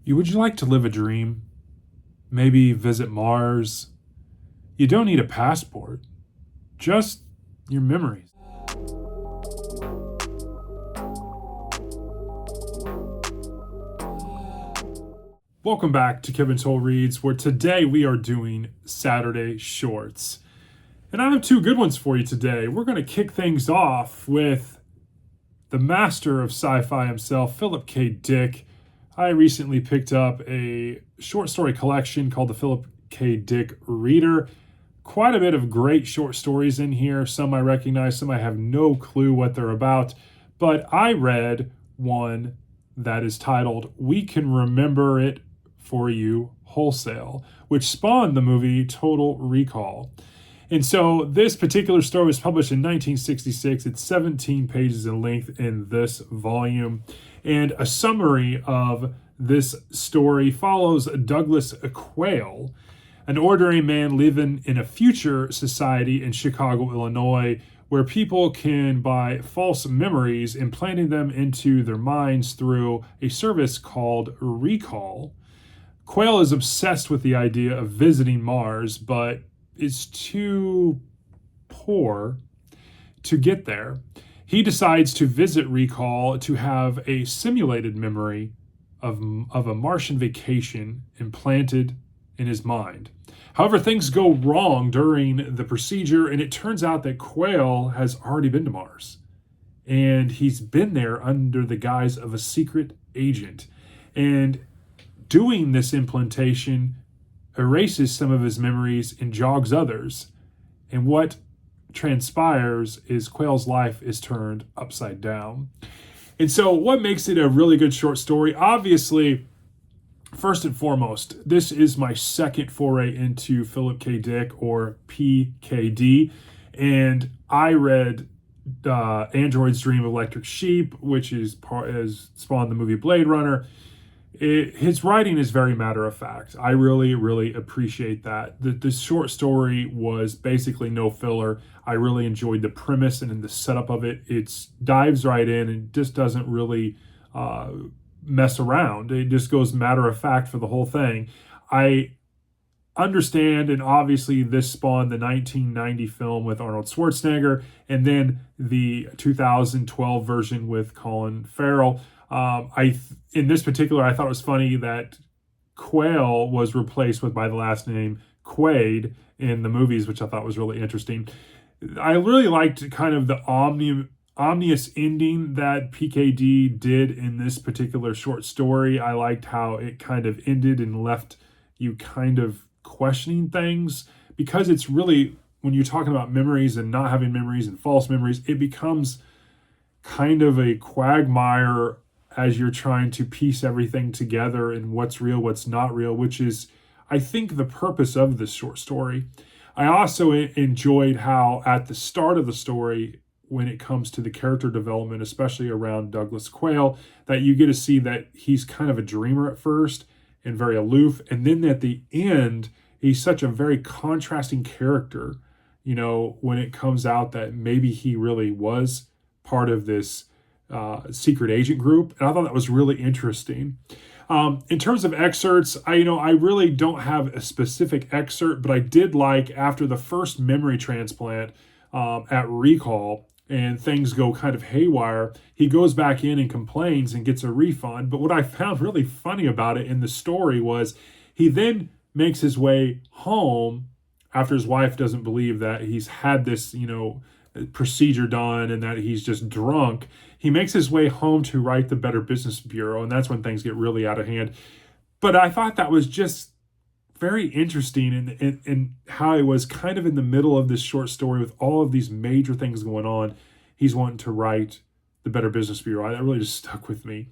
Would you like to live a dream? Maybe visit Mars? You don't need a passport, just your memories. Welcome back to Kevin Toll Reads, where today we are doing Saturday Shorts. And I have two good ones for you today. We're going to kick things off with the master of sci-fi himself, Philip K. Dick. I recently picked up a short story collection called the Philip K. Dick Reader. Quite a bit of great short stories in here. Some I recognize, some I have no clue what they're about. But I read one that is titled We Can Remember It For You Wholesale, which spawned the movie Total Recall. And so this particular story was published in 1966. It's 17 pages in length in this volume. And a summary of this story follows Douglas Quayle, an ordinary man living in a future society in Chicago, Illinois, where people can buy false memories, implanting them into their minds through a service called Recall. Quayle is obsessed with the idea of visiting Mars, but is too poor to get there. He decides to visit Recall to have a simulated memory of a Martian vacation implanted in his mind. However, things go wrong during the procedure, and it turns out that Quayle has already been to Mars. And he's been there under the guise of a secret agent. And doing this implantation erases some of his memories and jogs others. And what transpires is Quayle's life is turned upside down. And so what makes it a really good short story? Obviously, first and foremost, this is my second foray into Philip K. Dick, or PKD. And I read Android's Dream of Electric Sheep, which is spawned the movie Blade Runner. His writing is very matter of fact. I really, really appreciate that. The short story was basically no filler. I really enjoyed the premise and the setup of it. It dives right in and just doesn't really mess around. It just goes matter of fact for the whole thing. I understand, and obviously this spawned the 1990 film with Arnold Schwarzenegger, and then the 2012 version with Colin Farrell. In this particular, I thought it was funny that Quayle was replaced by the last name Quaid in the movies, which I thought was really interesting. I really liked kind of the omnious ending that PKD did in this particular short story. I liked how it kind of ended and left you kind of questioning things, because it's really, when you're talking about memories and not having memories and false memories, it becomes kind of a quagmire as you're trying to piece everything together and what's real, what's not real, which is, I think, the purpose of this short story. I also enjoyed how at the start of the story, when it comes to the character development, especially around Douglas Quayle, that you get to see that he's kind of a dreamer at first and very aloof. And then at the end, he's such a very contrasting character, when it comes out that maybe he really was part of this secret agent group. And I thought that was really interesting. In terms of excerpts, I really don't have a specific excerpt, but I did like, after the first memory transplant at Recall, and things go kind of haywire, he goes back in and complains and gets a refund. But what I found really funny about it in the story was he then makes his way home after his wife doesn't believe that he's had this, procedure done and that he's just drunk. He makes his way home to write the Better Business Bureau, and that's when things get really out of hand. But I thought that was just very interesting, in how it was kind of in the middle of this short story with all of these major things going on. He's wanting to write the Better Business Bureau. That really just stuck with me.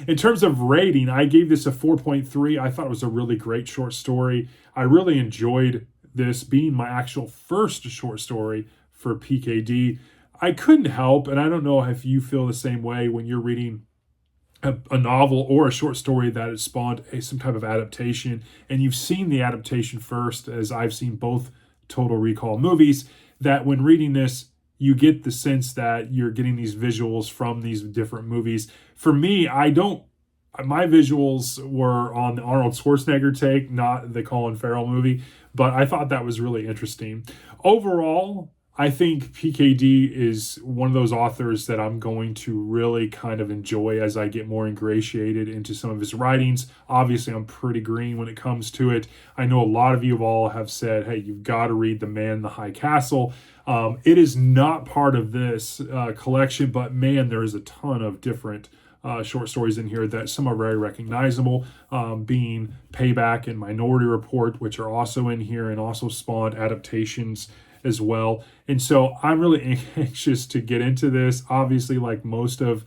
In terms of rating, I gave this a 4.3. I thought it was a really great short story. I really enjoyed this being my actual first short story for PKD. I couldn't help, and I don't know if you feel the same way when you're reading a novel or a short story that has spawned some type of adaptation, and you've seen the adaptation first, as I've seen both Total Recall movies, that when reading this, you get the sense that you're getting these visuals from these different movies. For me, I don't my visuals were on the Arnold Schwarzenegger take, not the Colin Farrell movie, but I thought that was really interesting. Overall, I think PKD is one of those authors that I'm going to really kind of enjoy as I get more ingratiated into some of his writings. Obviously, I'm pretty green when it comes to it. I know a lot of you all have said, hey, you've got to read The Man in the High Castle. It is not part of this collection, but man, there is a ton of different short stories in here that some are very recognizable, being Payback and Minority Report, which are also in here and also spawned adaptations as well. And so I'm really anxious to get into this. Obviously, like most of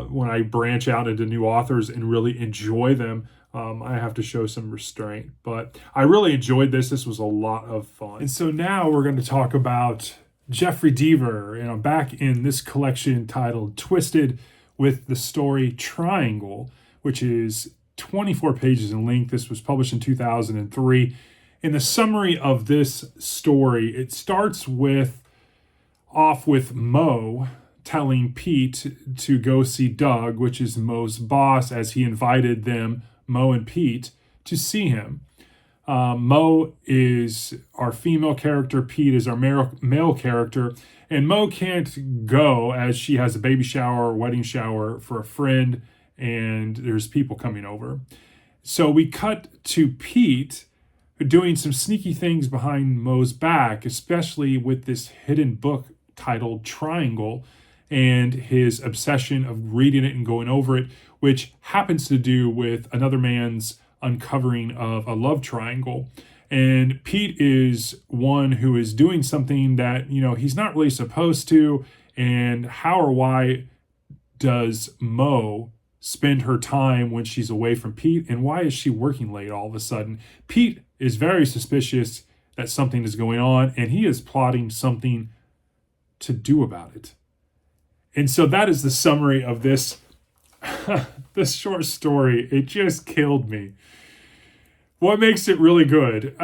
when I branch out into new authors and really enjoy them, I have to show some restraint. But I really enjoyed this. This was a lot of fun. And so now we're going to talk about Jeffrey Deaver. And I'm back in this collection titled Twisted, with the story Triangle, which is 24 pages in length. This was published in 2003. In the summary of this story, it starts off with Mo telling Pete to go see Doug, which is Mo's boss, as he invited them, Mo and Pete, to see him. Mo is our female character, Pete is our male character, and Mo can't go as she has a baby shower, wedding shower for a friend, and there's people coming over. So we cut to Pete doing some sneaky things behind Mo's back, especially with this hidden book titled Triangle and his obsession of reading it and going over it, which happens to do with another man's uncovering of a love triangle. And Pete is one who is doing something that, he's not really supposed to. And how or why does Mo spend her time when she's away from Pete? And why is she working late all of a sudden? Pete is very suspicious that something is going on, and he is plotting something to do about it. And so that is the summary of this, this short story. It just killed me. What makes it really good?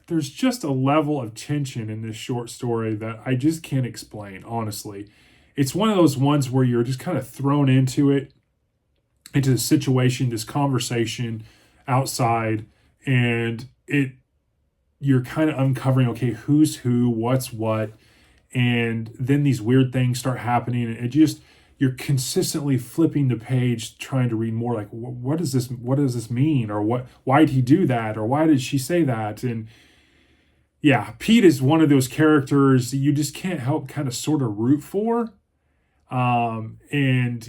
There's just a level of tension in this short story that I just can't explain, honestly. It's one of those ones where you're just kind of thrown into it, into the situation, this conversation outside, and you're kind of uncovering, okay, who's who, what's what, and then these weird things start happening, and you're consistently flipping the page trying to read more, like what does this mean, or why did he do that, or why did she say that? And yeah, Pete is one of those characters you just can't help kind of sort of root for. And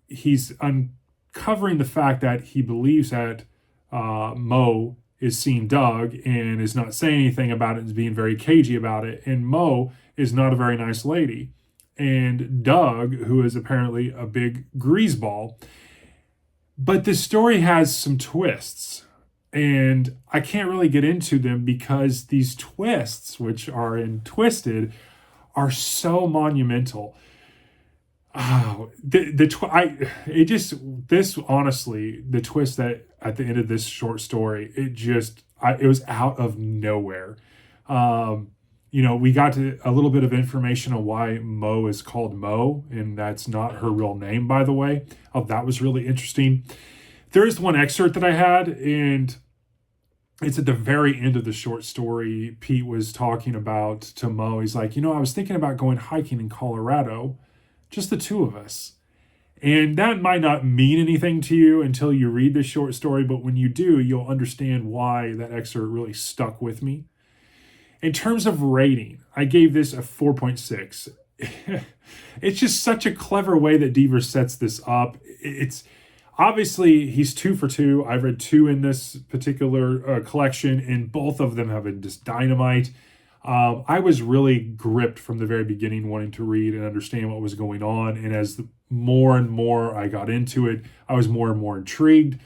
he's uncovering the fact that he believes that Mo is seeing Doug and is not saying anything about it, and is being very cagey about it, and Mo is not a very nice lady. And Doug, who is apparently a big greaseball. But this story has some twists, and I can't really get into them because these twists, which are in Twisted, are so monumental. Oh, honestly, the twist that at the end of this short story, it was out of nowhere. We got a little bit of information on why Mo is called Mo, and that's not her real name, by the way. Oh, that was really interesting. There is one excerpt that I had, and it's at the very end of the short story. Pete was talking about to Mo. He's like, I was thinking about going hiking in Colorado, just the two of us. And that might not mean anything to you until you read this short story, but when you do, you'll understand why that excerpt really stuck with me. In terms of rating, I gave this a 4.6. It's just such a clever way that Deaver sets this up. It's obviously he's 2 for 2. I've read 2 in this particular collection, and both of them have been just dynamite. I was really gripped from the very beginning, wanting to read and understand what was going on. And as more and more I got into it, I was more and more intrigued.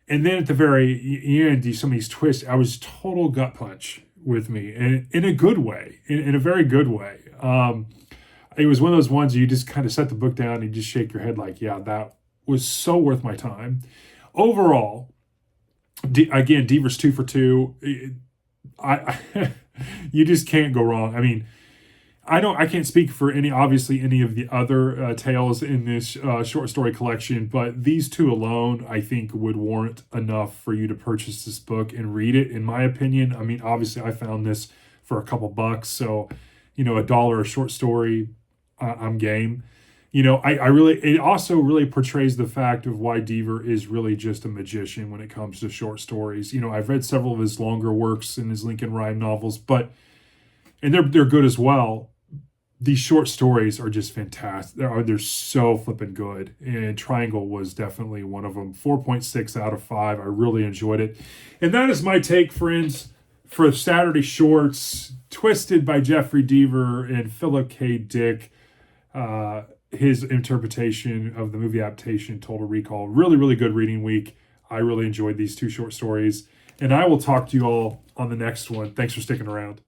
And then at the very end, some of these twists, I was total gut punch with me, and in a good way, in a very good way. It was one of those ones you just kind of set the book down and you just shake your head like, yeah, that was so worth my time. Overall, again, Deaver's 2 for 2. You just can't go wrong. I mean, I can't speak for obviously any of the other tales in this short story collection, but these two alone, I think, would warrant enough for you to purchase this book and read it. In my opinion, I mean, obviously, I found this for a couple bucks, so $1 a short story, I'm game. I really, it also really portrays the fact of why Deaver is really just a magician when it comes to short stories. I've read several of his longer works and his Lincoln Rhyme novels, and they're good as well. These short stories are just fantastic. They're so flippin' good. And Triangle was definitely one of them. 4.6 out of 5. I really enjoyed it. And that is my take, friends, for Saturday Shorts, Twisted by Jeffrey Deaver and Philip K. Dick. His interpretation of the movie adaptation, Total Recall. Really, really good reading week. I really enjoyed these two short stories. And I will talk to you all on the next one. Thanks for sticking around.